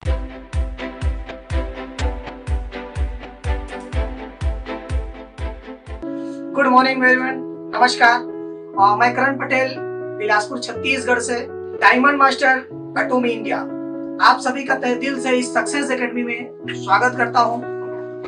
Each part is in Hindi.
गुड मॉर्निंग एवरीवन, नमस्कार। मैं करण पटेल, बिलासपुर छत्तीसगढ़ से डायमंड मास्टर एटोमी इंडिया आप सभी का तहे दिल से इस सक्सेस एकेडमी में स्वागत करता हूं।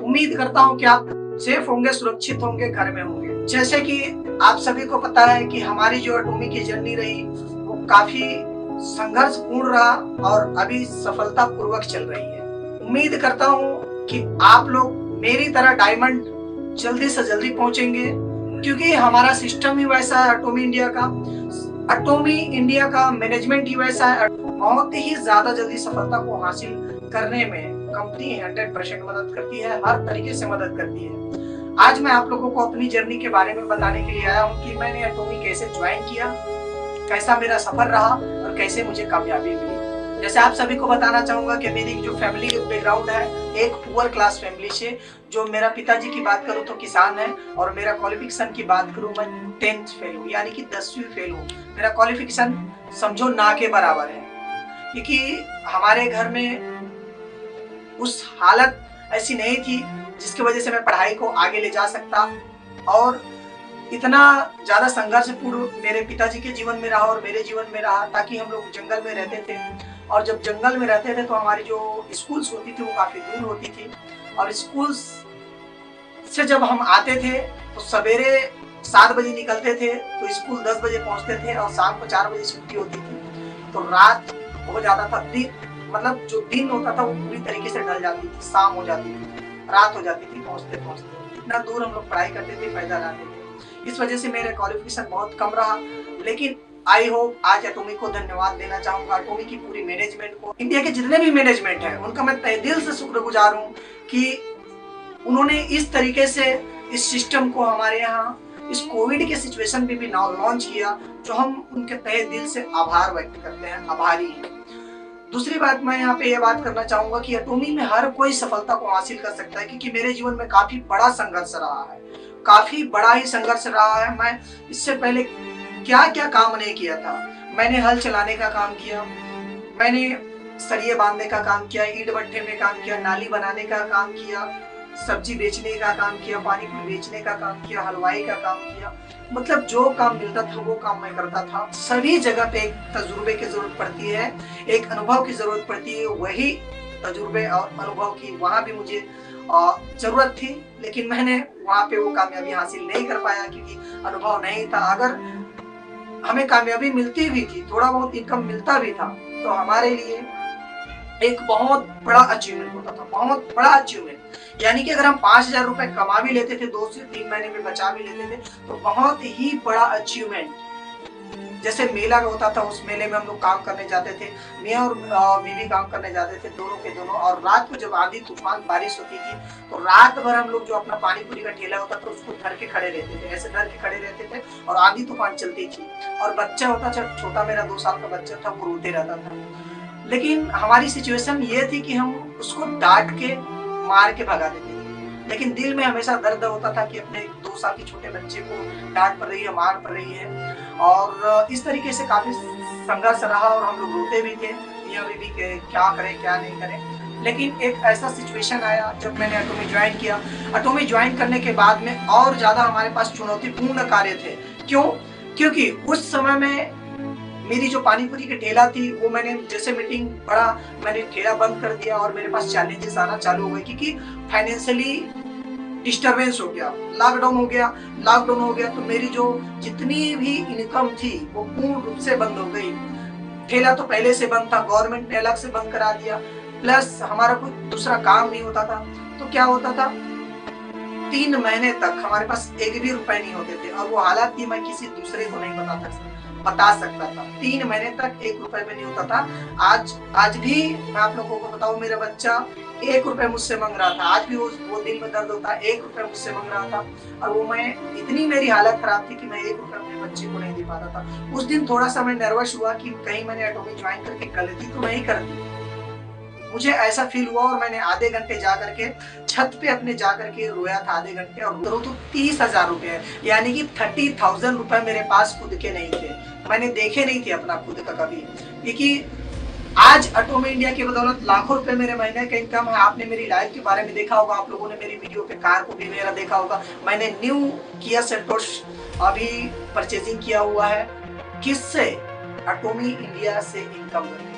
उम्मीद करता हूं कि आप सेफ होंगे, सुरक्षित होंगे, घर में होंगे। जैसे कि आप सभी को पता है कि हमारी जो एटोमी की जर्नी रही वो काफी संघर्षपूर्ण रहा और अभी सफलतापूर्वक चल रही है। उम्मीद करता हूं कि आप लोग मेरी तरह डायमंड जल्दी से जल्दी पहुंचेंगे, क्योंकि हमारा सिस्टम ही वैसा है। एटोमी इंडिया का मैनेजमेंट ही वैसा है। बहुत ही ज्यादा जल्दी सफलता को हासिल करने में कंपनी 100% मदद करती है, हर तरीके से मदद करती है। आज मैं आप लोगों को अपनी जर्नी के बारे में बताने के लिए आया हूँ कि मैंने एटोमी कैसे ज्वाइन किया, कैसा मेरा सफर रहा और कैसे मुझे कामयाबी मिली। जैसे आप सभी को बताना चाहूंगा कि मेरी जो फैमिली बैकग्राउंड है, एक पुअर क्लास फैमिली से। जो मेरा पिताजी की बात करूं तो किसान है, और मेरा क्वालिफिकेशन की बात करूं मैं 10th फेल हूँ, यानी कि 10वीं फेल हूँ। मेरा क्वालिफिकेशन समझो ना के बराबर है, क्योंकि हमारे घर में उस हालत ऐसी नहीं थी जिसकी वजह से मैं पढ़ाई को आगे ले जा सकता। और इतना ज्यादा संघर्षपूर्ण मेरे पिताजी के जीवन में रहा और मेरे जीवन में रहा, ताकि हम लोग जंगल में रहते थे। और जब जंगल में रहते थे तो हमारी जो स्कूल्स होती थी वो काफी दूर होती थी, और स्कूल्स से जब हम आते थे तो सवेरे 7 बजे निकलते थे तो स्कूल 10 बजे पहुंचते थे, और शाम को 4 बजे छुट्टी होती थी। तो रात हो जाता था, मतलब जो दिन होता था वो पूरी तरीके से ढल जाती थी, शाम हो जाती थी, रात हो जाती थी पहुंचते पहुंचते। इतना दूर हम लोग पढ़ाई करते थे, पैदल आते थे। इस वजह से मेरा क्वालिफिकेशन बहुत कम रहा। लेकिन आई होप आज एटोमी को धन्यवाद देना चाहूंगा, एटोमी की पूरी मैनेजमेंट को, इंडिया के जितने भी मैनेजमेंट है उनका मैं तहे दिल से शुक्रगुजार हूँ कि उन्होंने इस तरीके से इस सिस्टम को हमारे यहाँ इस कोविड के सिचुएशन पे भी लॉन्च किया, जो हम उनके तहे दिल से आभार व्यक्त करते हैं, आभारी हैं। दूसरी बात मैं यहाँ पे ये बात करना चाहूंगा कि एटोमी में हर कोई सफलता को हासिल कर सकता है, क्योंकि मेरे जीवन में काफी बड़ा संघर्ष रहा है, काफी बड़ा ही संघर्ष रहा है। मैं इससे पहले क्या क्या काम नहीं किया था। मैंने हल चलाने का काम किया, मैंने सरिये बांधने का काम किया, ईंट भट्ठे में काम किया, नाली बनाने का काम किया, सब्जी बेचने का काम किया, पानी पूरी बेचने का काम किया, हलवाई का काम किया। मतलब जो काम मिलता था वो काम मैं करता था। सभी जगह पे एक तजुर्बे की जरूरत पड़ती है, एक अनुभव की जरूरत पड़ती है। वही तजुर्बे और अनुभव की वहाँ भी मुझे जरूरत थी, लेकिन मैंने वहाँ पे वो कामयाबी हासिल नहीं कर पाया, क्योंकि अनुभव नहीं था। अगर हमें कामयाबी मिलती भी थी, थोड़ा बहुत इनकम मिलता भी था, तो हमारे लिए एक बहुत बड़ा अचीवमेंट होता था, बहुत बड़ा अचीवमेंट। यानी कि अगर हम 5,000 रुपए कमा भी लेते थे, 2 से 3 महीने में बचा भी लेते थे, तो बहुत ही बड़ा अचीवमेंट। जैसे मेला होता था, उस मेले में हम लोग काम करने जाते थे, मियाँ और बीवी काम करने जाते थे, दोनों के दोनों। और रात को जब आंधी तूफान बारिश होती थी तो रात भर हम लोग जो अपना पानी पूरी का ठेला होता था उसको धर के खड़े रहते थे, ऐसे धर के खड़े रहते थे, और आंधी तूफान चलती थी। और बच्चा होता था छोटा, मेरा 2 साल का बच्चा था, वो रोते रहता था। लेकिन हमारी सिचुएशन ये थी कि हम उसको डांट के मार के भगा देते थे, लेकिन दिल में हमेशा दर्द होता था कि अपने 2 साल के छोटे बच्चे को डांट पड़ रही है, मार पड़ रही है। और इस तरीके से काफी संघर्ष रहा, और हम लोग रोते भी थे, मियां बीवी के क्या करें क्या नहीं करें। लेकिन एक ऐसा सिचुएशन आया जब मैंने एटोमी ज्वाइन किया। एटोमी ज्वाइन करने के बाद में और ज्यादा हमारे पास चुनौतीपूर्ण कार्य थे। क्यों? क्योंकि उस समय में मेरी जो पानी पूरी की ठेला थी वो मैंने जैसे मीटिंग पड़ा, मैंने ठेला बंद कर दिया, और मेरे पास चैलेंजेस आना चालू हो गए, क्योंकि फाइनेंशियली डिस्टरबेंस हो गया, लॉकडाउन हो गया। तो मेरी जो जितनी भी इनकम थी वो पूर्ण रूप से बंद हो गई। ठेला तो पहले से बंद था, गवर्नमेंट ने अलग से बंद करा दिया, प्लस हमारा कोई दूसरा काम नहीं होता था। तो क्या होता था, 3 महीने तक हमारे पास 1 भी रुपए नहीं होते थे, और वो हालात थी मैं किसी दूसरे को नहीं बता सकता था। 3 महीने तक 1 रुपए भी नहीं होता था। आज भी मैं आप लोगों को बताऊं, मेरा बच्चा 1 रुपए मुझसे मांग रहा था। आज भी वो दिल में दर्द होता है, 1 रुपए मुझसे मांग रहा था, और वो मैं इतनी मेरी हालत खराब थी कि मैं 1 रुपए अपने बच्चे को नहीं दे पाता था। उस दिन थोड़ा सा मैं नर्वस हुआ कि कहीं मैंने एटोमी ज्वाइन करके गलती तो नहीं कर दी। मुझे ऐसा फील हुआ, और मैंने आधे घंटे जा करके छत पे अपने जा करके रोया था आधे घंटे। और तो 30,000 रुपए, यानी कि 30,000 रुपए मेरे पास खुद के नहीं थे, मैंने देखे नहीं थे अपना खुद का कभी। क्योंकि आज एटोमी इंडिया की बदौलत लाखों रुपए मेरे महीने का इनकम है। आपने मेरी लाइफ के बारे में देखा होगा, आप लोगों ने मेरी वीडियो पे कार को भी मेरा देखा होगा। मैंने न्यू किया सेल्टोस अभी परचेजिंग किया हुआ है। किससे? एटोमी इंडिया से इनकम करके।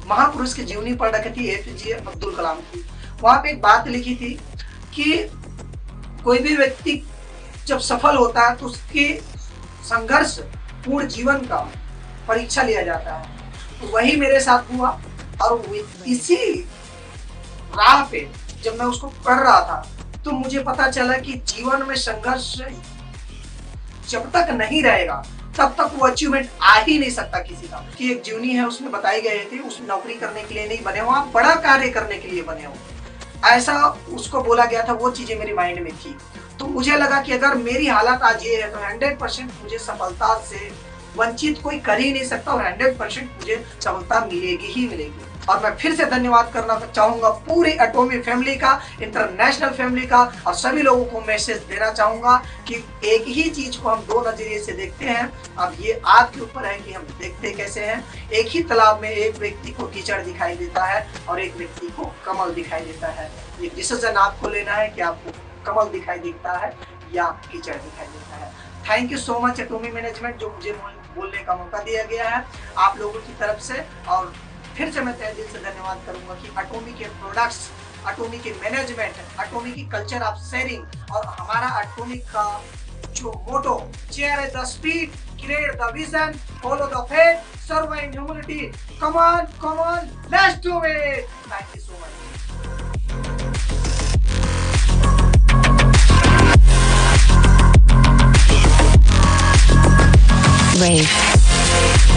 महापुरुष की जीवनी पढ़ रखी थी एपीजे अब्दुल कलाम की। वहां पे एक बात लिखी थी कि कोई भी व्यक्ति जब सफल होता है तो उसके संघर्ष पूर्ण जीवन का परीक्षा लिया जाता है। तो वही मेरे साथ हुआ और इसी राह पे जब मैं उसको पढ़ रहा था तो मुझे पता चला कि जीवन में संघर्ष जब तक नहीं रहेगा तब तक वो अचीवमेंट आ ही नहीं सकता किसी का। कि एक जीवनी है उसमें बताई गई थी, उस नौकरी करने के लिए नहीं बने हो आप, बड़ा कार्य करने के लिए बने हो, ऐसा उसको बोला गया था। वो चीजें मेरी माइंड में थी तो मुझे लगा कि अगर मेरी हालत आज ये है तो 100% मुझे सफलता से वंचित कोई कर ही नहीं सकता और 100% मुझे सफलता मिलेगी ही मिलेगी। और मैं फिर से धन्यवाद करना चाहूंगा पूरी एटोमी फैमिली का, इंटरनेशनल फैमिली का, और सभी लोगों को मैसेज देना चाहूंगा कि एक ही चीज को हम दो नजरिए से देखते हैं। अब ये आपके ऊपर है कि हम देखते कैसे हैं। एक ही तालाब में एक व्यक्ति को कीचड़ दिखाई देता है और एक व्यक्ति को कमल दिखाई देता है। ये डिसीजन आपको लेना है कि आपको कमल दिखाई देता है या कीचड़ दिखाई देता है। Thank you so much Atomy management, जो मुझे बोलने का मौका दिया गया है आप लोगों की तरफ से। और फिर से मैं तहे दिल से धन्यवाद करूंगा कि एटोमी के प्रोडक्ट्स, एटोमी के मैनेजमेंट, एटोमी की कल्चर ऑफ शेयरिंग और हमारा एटोमी का जो motto share the speed, create the vision, follow the faith, serve in humanity, come on, let's do it. Thank you so much. Rave.